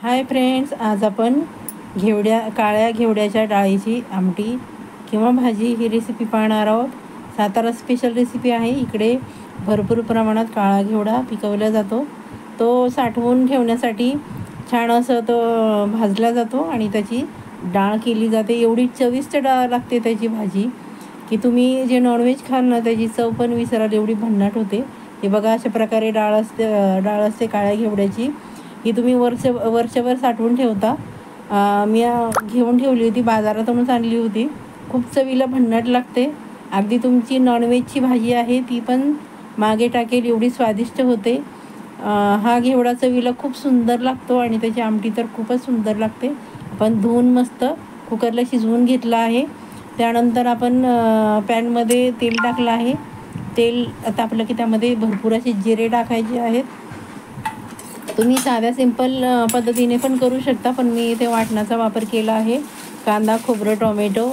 Hi friends, आज आपण काळ्या घेवड्याच्या डाळीची आमटी किंवा भाजी ही रेसिपी पाहणार आहोत। सातारा स्पेशल रेसिपी आहे। इकडे भरपूर प्रमाणात काळा घेवडा पिकवला जातो। तो साठवून ठेवण्यासाठी छान असं तो भाजला जातो आणि त्याची डाळ केली जाते। एवढी चविष्ट डाळ लागते त्याची भाजी की तुम्ही जे नॉनव्हेज खाल ना त्याची चव पण विसराल, एवढी भन्नाट होते। हे बघा, अशा प्रकारे डाळ असते काळ्या घेवड्याची। ही तुम्ही वर्षभर साठवून ठेवता। मी घेऊन ठेवली होती, बाजारातूनच आणली होती। खूप चवीला भन्नाट लागते। अगदी तुमची नॉनव्हेजची भाजी आहे ती पण मागे टाकेल एवढी स्वादिष्ट होते। हा घेवडा चवीला खूप सुंदर लागतो आणि त्याची आमटी तर खूपच सुंदर लागते। आपण धुवून मस्त कुकरला शिजवून घेतला आहे। त्यानंतर आपण पॅनमध्ये तेल टाकलं आहे। तेल तापलं की त्यामध्ये भरपूर असे जिरे टाकायचे आहेत। तुम्ही साध्या सिंपल पद्धतीने पण करू शकता, पण मी इथे वाटणाचा वापर केला आहे। कांदा, खोबरं, टोमॅटो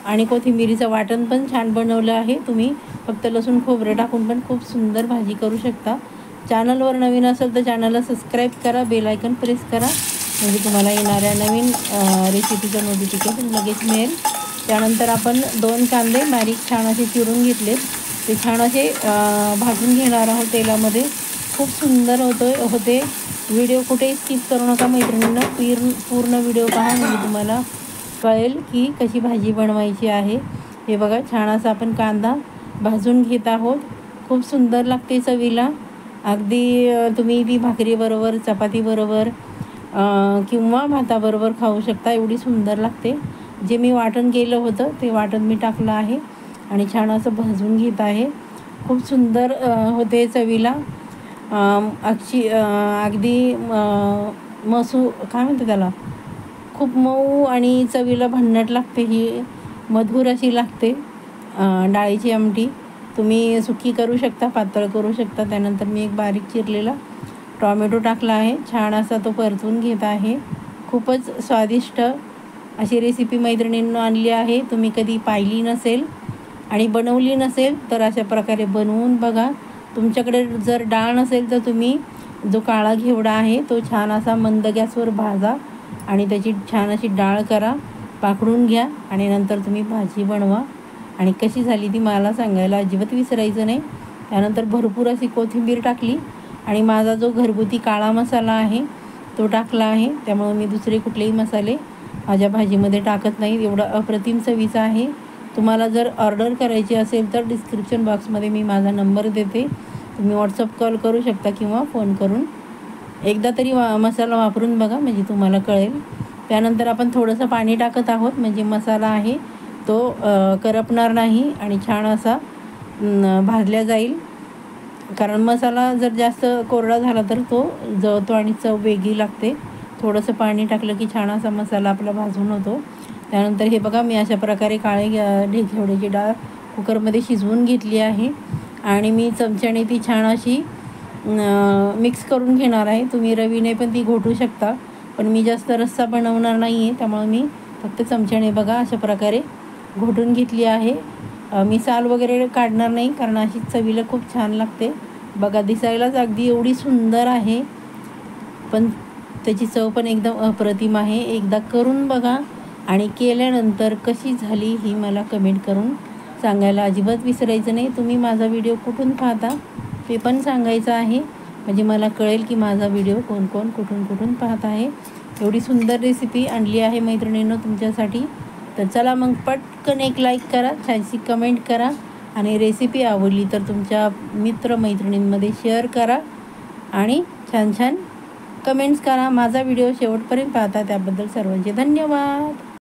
आणि कोथिंबीरीचं वाटण पण छान बनवलं आहे। तुम्ही फक्त लसूण खोबरं टाकून पण खूप सुंदर भाजी करू शकता। चॅनलवर नवीन असेल तर चॅनलला सबस्क्राईब करा, बेल आयकन प्रेस करा, म्हणजे तुम्हाला येणाऱ्या नवीन रेसिपीचं नोटिफिकेशन लगेच मिळेल। त्यानंतर आपण 2 कांदे बारीक छान असे चिरून घेतले, ते छान असे भाजून घेणार आहोत तेलामध्ये। खूप सुंदर होते। व्हिडिओ कुठेही स्किप करू नका मैत्रिणींना, पूर्ण व्हिडिओ पहा, म्हणजे तुम्हाला कळेल की कशी भाजी बनवायची आहे। हे बघा, छान असा आपण कांदा भाजून घेत आहोत। खूप सुंदर लागते चवीला। अगदी तुम्ही ती भाकरीबरोबर, चपातीबरोबर किंवा भाताबरोबर खाऊ शकता, एवढी सुंदर लागते। जे मी वाटण केलं होतं ते वाटण मी टाकलं आहे आणि छान असं भाजून घेत आहे। खूप सुंदर होते चवीला। अगदी काय म्हणते त्याला, खूप मऊ आणि चवीला भन्नाट लागते। ही मधुर अशी लागते डाळीची आमटी। तुम्ही सुकी करू शकता, पातळ करू शकता। त्यानंतर मी एक बारीक चिरलेला टॉमॅटो टाकला आहे, छान असा तो परतून घेत आहे। खूपच स्वादिष्ट अशी रेसिपी मैत्रिणींना आणली आहे। तुम्ही कधी पाहिली नसेल आणि बनवली नसेल तर अशा प्रकारे बनवून बघा। तुमच्याकडे जर डाळ नसेल तर तुम्ही जो काळा घेवडा आहे तो छान असा मंद गॅसवर भाजा आणि त्याची छान अशी डाळ करा, पाकडून घ्या आणि नंतर तुम्ही भाजी बनवा आणि कशी झाली ती मला सांगायला अजिबात विसरायचं नाही। त्यानंतर भरपूर अशी कोथिंबीर टाकली आणि माझा जो घरगुती काळा मसाला आहे तो टाकला आहे। त्यामुळे मी दुसरे कुठलेही मसाले माझ्या भाजीमध्ये टाकत नाही। एवढा अप्रतिम चवीचा आहे। तुम्हाला जर ऑर्डर करायची असेल तर डिस्क्रिप्शन बॉक्समध्ये मी माझा नंबर देते, तुम्ही व्हॉट्सअप कॉल करू शकता किंवा फोन करून एकदा तरी मसाला वापरून बघा, म्हणजे तुम्हाला कळेल। त्यानंतर आपण थोडंसं पाणी टाकत आहोत, म्हणजे मसाला आहे तो करपणार नाही आणि छान असा भाजला जाईल। कारण मसाला जर जास्त कोरडा झाला तर तो जळतो आणि चव वेगळी लागते। थोडंसं पाणी टाकलं की छान असा मसाला आपला भाजून होतो। त्यानंतर हे बघा, मी अशा प्रकारे घेवड्याची डाळ कुकरमध्ये शिजवून घेतली आहे आणि मी चमच्याने ती छान अशी मिक्स करून घेणार आहे। तुम्ही रवीने पण ती घोटू शकता, पण मी जास्त रस्सा बनवणार नाही आहे, त्यामुळे मी फक्त चमच्याने बघा अशा प्रकारे घोटून घेतली आहे। मी साल वगैरे काढणार नाही, कारण अशी चवीला खूप छान लागते। बघा, दिसायलाच अगदी एवढी सुंदर आहे, पण त्याची चव पण एकदम अप्रतिम आहे। एकदा करून बघा आणि केल्यानंतर कशी झाली ही मला कमेंट करून सांगायला अजिबात विसरायचं नाही। तुम्ही माझा व्हिडिओ कुठून पाहता ते पण सांगायचं आहे, म्हणजे मला कळेल की माझा व्हिडिओ कोण कुठून पाहत आहे। एवढी सुंदर रेसिपी आणली आहे मैत्रिणींनो तुमच्यासाठी। तर चला मग पटकन एक लाईक करा, छानशी कमेंट करा आणि रेसिपी आवडली तर तुमच्या मित्रमैत्रिणींमध्ये शेअर करा आणि छान कमेंट्स करा। माझा व्हिडिओ शेवटपर्यंत पाहता त्याबद्दल सर्वांचे धन्यवाद।